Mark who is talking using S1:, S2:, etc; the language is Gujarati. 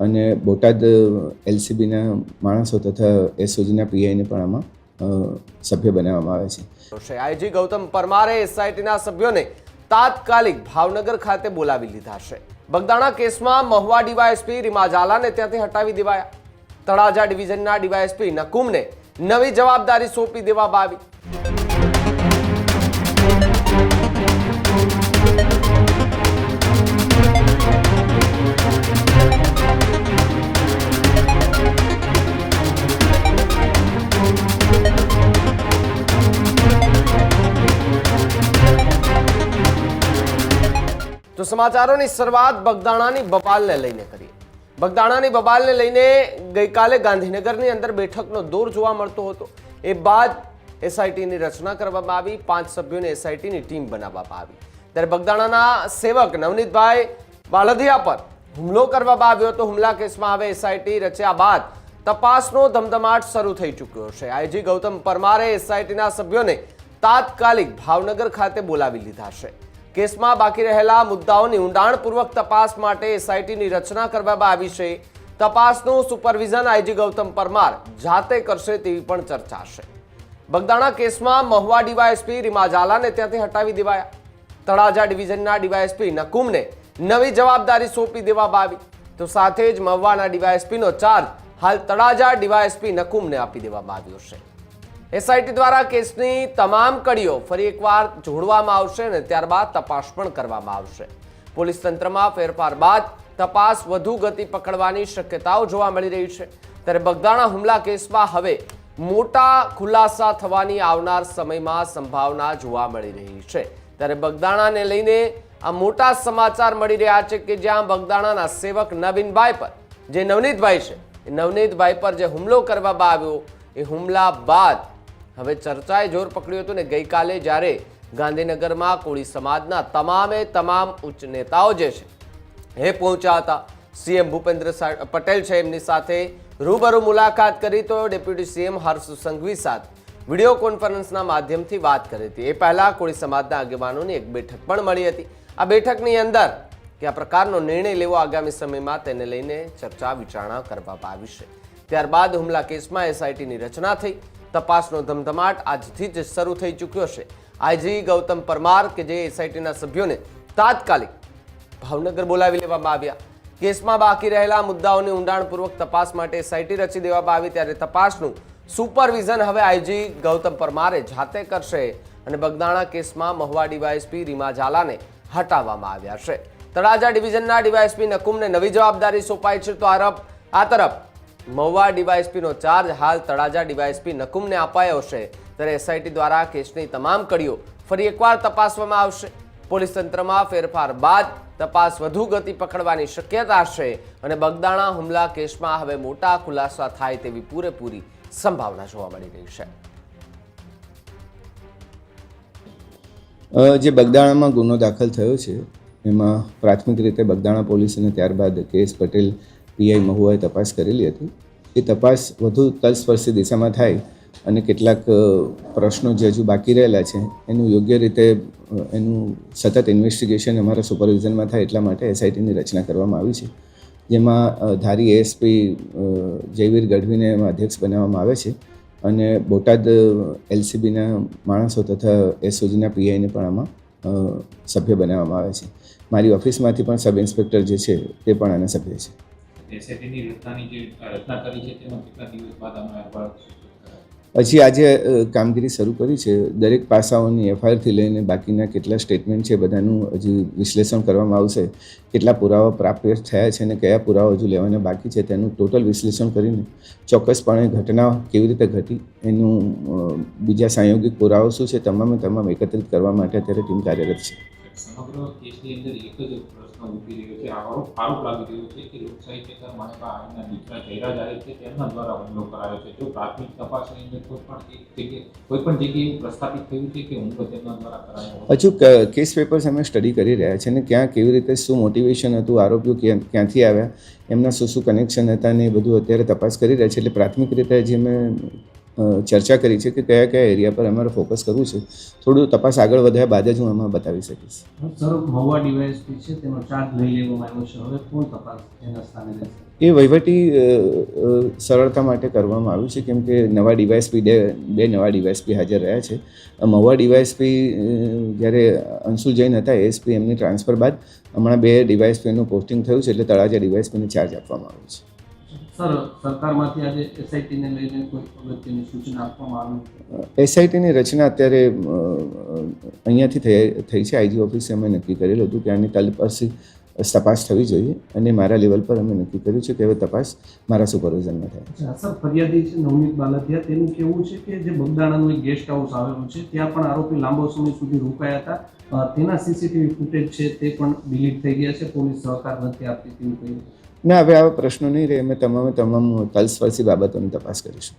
S1: અને બોટાદ એલસીબીના માણસો તથા એસઓજીના પીઆઈને પણ આમાં સભ્ય બનાવવામાં આવે છે।
S2: આઈજી ગૌતમ પરમારે એસઆઈટીના સભ્યોને તાત્કાલિક ભાવનગર ખાતે બોલાવી લીધા છે। બગદાણા કેસમાં મહુવા ડીવાયએસપી રીમા ઝાલાને ત્યાંથી હટાવી દેવાયા। તળાજા ડિવિઝનના ડીવાયએસપી નકુમને નવી જવાબદારી સોંપી દેવામાં આવી। તો સમાચારોની શરૂઆત બગદાણાની બબાલને લઈને કરીએ। બગદાણાની બબાલને લઈને ગઈકાલે ગાંધીનગરની અંદર બેઠકનો દોર જોવા મળતો હતો। એ બાદ એસઆઈટીની રચના કરવામાં આવી। 5 સભ્યોની એસઆઈટીની ટીમ બનાવવામાં આવી। ત્યારે બગદાણાના સેવક નવનીતભાઈ બાલધિયા પર હુમલો કરવામાં આવ્યો હતો। હુમલા કેસમાં હવે એસઆઈટી રચ્યા બાદ તપાસનો ધમધમાટ શરૂ થઈ ચૂક્યો છે। આઈજી ગૌતમ પરમારે એસઆઈટીના સભ્યોને તાત્કાલિક ભાવનગર ખાતે બોલાવી લીધા છે। કેસમાં બાકી રહેલા મુદ્દાઓની ઊંડાણપૂર્વક તપાસ માટે એસઆઈટીની રચના કરવામાં આવી છે। તપાસનું સુપરવિઝન આઈજી ગૌતમ પરમાર જાતે કરશે તેવી પણ ચર્ચા છે। બગદાણા કેસમાં મહુવા ડીવાયએસપી રીમા ઝાલાને ત્યાંથી હટાવી દેવાયા। તળાજા ડિવિઝનના ડીવાયએસપી નકુમને નવી જવાબદારી સોંપી દેવામાં આવી। તો સાથે જ મહુવાના ડીવાયએસપીનો ચાર્જ હાલ તળાજા ડીવાયએસપી નકુમને આપી દેવામાં આવ્યો છે। એસઆઈટી દ્વારા કેસની તમામ કડીઓ ફરી એકવાર જોડવામાં આવશે અને ત્યારબાદ તપાસ પણ કરવામાં આવશે। પોલીસ તંત્રમાં ફેરફાર બાદ તપાસ વધુ ગતિ પકડવાની શક્યતાઓ જોવા મળી રહી છે। ત્યારે બગદાણા હુમલા કેસમાં હવે મોટા ખુલાસા થવાની આવનાર સમયમાં સંભાવના જોવા મળી રહી છે। ત્યારે બગદાણાને લઈને આ મોટા સમાચાર મળી રહ્યા છે કે જ્યાં બગદાણાના સેવક નવીનભાઈ પર જે નવનીતભાઈ છે એ નવનીતભાઈ પર જે હુમલો કરવામાં આવ્યો એ હુમલા બાદ હવે ચર્ચાએ જોર પકડ્યું હતું ને ગઈકાલે જ્યારે ગાંધીનગરમાં કોળી સમાજના તમામ ઉચ્ચ નેતાઓ જે છે એ પહોંચ્યા હતા। સીએમ ભૂપેન્દ્ર પટેલ છે એમની સાથે રૂબરૂ મુલાકાત કરી તો ડેપ્યુટી સીએમ હર્ષ સંઘવી સાથે વિડીયો કોન્ફરન્સના માધ્યમથી વાત કરી હતી। એ પહેલા કોળી સમાજના આગેવાનોની એક બેઠક પણ મળી હતી। આ બેઠકની અંદર કે આ પ્રકારનો નિર્ણય લેવો આગામી સમયમાં તેને લઈને ચર્ચા વિચારણા કરવામાં આવી છે। ત્યારબાદ હુમલા કેસમાં એસઆઈટીની રચના થઈ। તપાસનો ધમધમાટ આજથી જ શરૂ થઈ ચૂક્યો છે। આઈજી ગૌતમ પરમાર કે જે એસઆઈટીના સભ્યોને તાત્કાલિક ભાવનગર બોલાવી લેવામાં આવ્યા। કેસમાં બાકી રહેલા મુદ્દાઓની ઊંડાણપૂર્વક તપાસ માટે એસઆઈટી રચી દેવામાં આવી। ત્યારે તપાસનું સુપરવિઝન હવે આઈજી ગૌતમ પરમારે જાતે કરશે અને બગદાણા કેસમાં મહુવા ડીવાયએસપી રીમા ઝાલાને હટાવવામાં આવ્યા છે। તળાજા ડિવિઝનના ડીવાયએસપી નકુમને નવી જવાબદારી સોંપાઈ છે। તો આ તરફ મહુવા ડીવાયએસપીનો ચાર્જ હાલ તળાજા ડીવાયએસપી નકુમને અપાયો છે। ત્યારે એસઆઈટી દ્વારા કેસની તમામ કડીઓ ફરી એકવાર તપાસવામાં આવશે। પોલીસ તંત્રમાં ફેરફાર બાદ તપાસ વધુ ગતિ પકડવાની શક્યતા છે અને બગદાણા હુમલા કેસમાં હવે મોટા ખુલાસા થાય તેવી પૂરેપૂરી સંભાવના જોવા મળી રહી છે।
S1: જે બગદાણામાં ગુનો દાખલ થયો છે એમાં પ્રાથમિક રીતે બગદાણા પોલીસ અને ત્યારબાદ કેએસ પટેલ પીઆઈ મહુવાએ તપાસ કરેલી હતી। એ તપાસ વધુ તલસ્પર્શી દિશામાં થાય અને કેટલાક પ્રશ્નો જે હજુ બાકી રહેલા છે એનું યોગ્ય રીતે એનું સતત ઇન્વેસ્ટિગેશન અમારા સુપરવિઝનમાં થાય એટલા માટે એસઆઈટીની રચના કરવામાં આવી છે। જેમાં ધારી એએસપી જયવીર ગઢવીને એમાં અધ્યક્ષ બનાવવામાં આવે છે અને બોટાદ એલસીબીના માણસો તથા એસઓજીના પીઆઈને પણ આમાં સભ્ય બનાવવામાં આવે છે। મારી ઓફિસમાંથી પણ સબ ઇન્સ્પેક્ટર જે છે તે પણ આના સભ્ય છે।
S3: એસઆઈટીની રચના કરી છે તેમાં કેટલા દિવસ બાદ અમે અહેવાલ
S1: હજી આજે કામગીરી શરૂ કરી છે। દરેક પાસાઓની એફઆઈઆરથી લઈને બાકીના કેટલા સ્ટેટમેન્ટ છે બધાનું હજી વિશ્લેષણ કરવામાં આવશે। કેટલા પુરાવા પ્રાપ્ત થયા છે અને કયા પુરાવા હજુ લેવાના બાકી છે તેનું ટોટલ વિશ્લેષણ કરીને ચોક્કસપણે ઘટના કેવી રીતે ઘટી એનું બીજા સાંયોગિક પુરાવા શું છે તમામ એકત્રિત કરવા માટે અત્યારે ટીમ કાર્યરત છે।
S3: સમગ્ર કેસની અંદર એક જ પ્રશ્ન ઉભી રહ્યો છે, આરોપ લાગી રહ્યો છે કે લોકસાહિત્યકાર માણેકા આઈના દીકરા જયરાજ આહિર છે તેમના દ્વારા હુમલો કરાયો છે। જો પ્રાથમિક તપાસની અંદર કોઈ પણ જગ્યાએ પ્રસ્થાપિત થયું છે કે હુમલો તેમના દ્વારા કરાયો?
S1: હજુ કેસ પેપર્સ અમે સ્ટડી કરી રહ્યા છે અને ક્યાં કેવી રીતે શું મોટિવેશન હતું, આરોપીઓ ક્યાંથી આવ્યા, એમના શું કનેક્શન હતા ને એ બધું અત્યારે તપાસ કરી રહ્યા છે। એટલે પ્રાથમિક રીતે જે અમે ચર્ચા કરી છે કે કયા કયા એરિયા પર અમારે ફોકસ કરવું છે, થોડું તપાસ આગળ વધ્યા બાદ જ હું આમાં બતાવી શકીશ।
S4: સર, મહુવા ડીવાયએસપી છે તેનો ચાર્જ લઈ લેવામાં આવ્યો છે, હવે કોણ તપાસ એના સ્થાને રહેશે?
S1: એ વહીવટી સરળતા માટે કરવામાં આવ્યું છે, કેમ કે નવા ડીવાયએસપી બે નવા ડીવાયએસપી હાજર રહ્યા છે. મહુવા ડીવાયએસપી જ્યારે અંશુલ જૈન હતા એએસપી, એમની ટ્રાન્સફર બાદ હમણાં બે ડીવાયએસપીનું પોસ્ટિંગ થયું છે, એટલે તળાજા ડીવાયએસપીને ચાર્જ આપવામાં આવ્યો છે.
S4: સર, સરકારમાંથી આજે એસઆઈટીને લઈને કોઈ અગત્યની સૂચના આપવામાં આવી?
S1: એસઆઈટીની રચના અત્યારે અહીંયાથી થઈ છે. આઈજી ઓફિસે અમે નક્કી કરેલું હતું કે આની તલસ્પર્શી તપાસ થવી જોઈએ, અને મારા લેવલ પર અમે નક્કી કર્યું છે કે હવે તપાસ મારા સુપરવિઝનમાં થાય.
S4: સર, ફરિયાદી છે નવનીત બાલદિયા, તેનું કહેવું છે કે જે બગદાણાનું એક ગેસ્ટ હાઉસ આવેલું છે ત્યાં પણ આરોપી લાંબો સમય સુધી રોકાયા હતા, તેના સીસીટીવી ફૂટેજ છે તે પણ ડિલીટ થઈ ગયા છે, પોલીસ સહકાર નથી આપતી તેવું કહ્યું.
S1: ના, હવે આવા પ્રશ્નો નહીં રહે. અમે તમામ તલસ્પર્શી બાબતોની તપાસ કરીશું.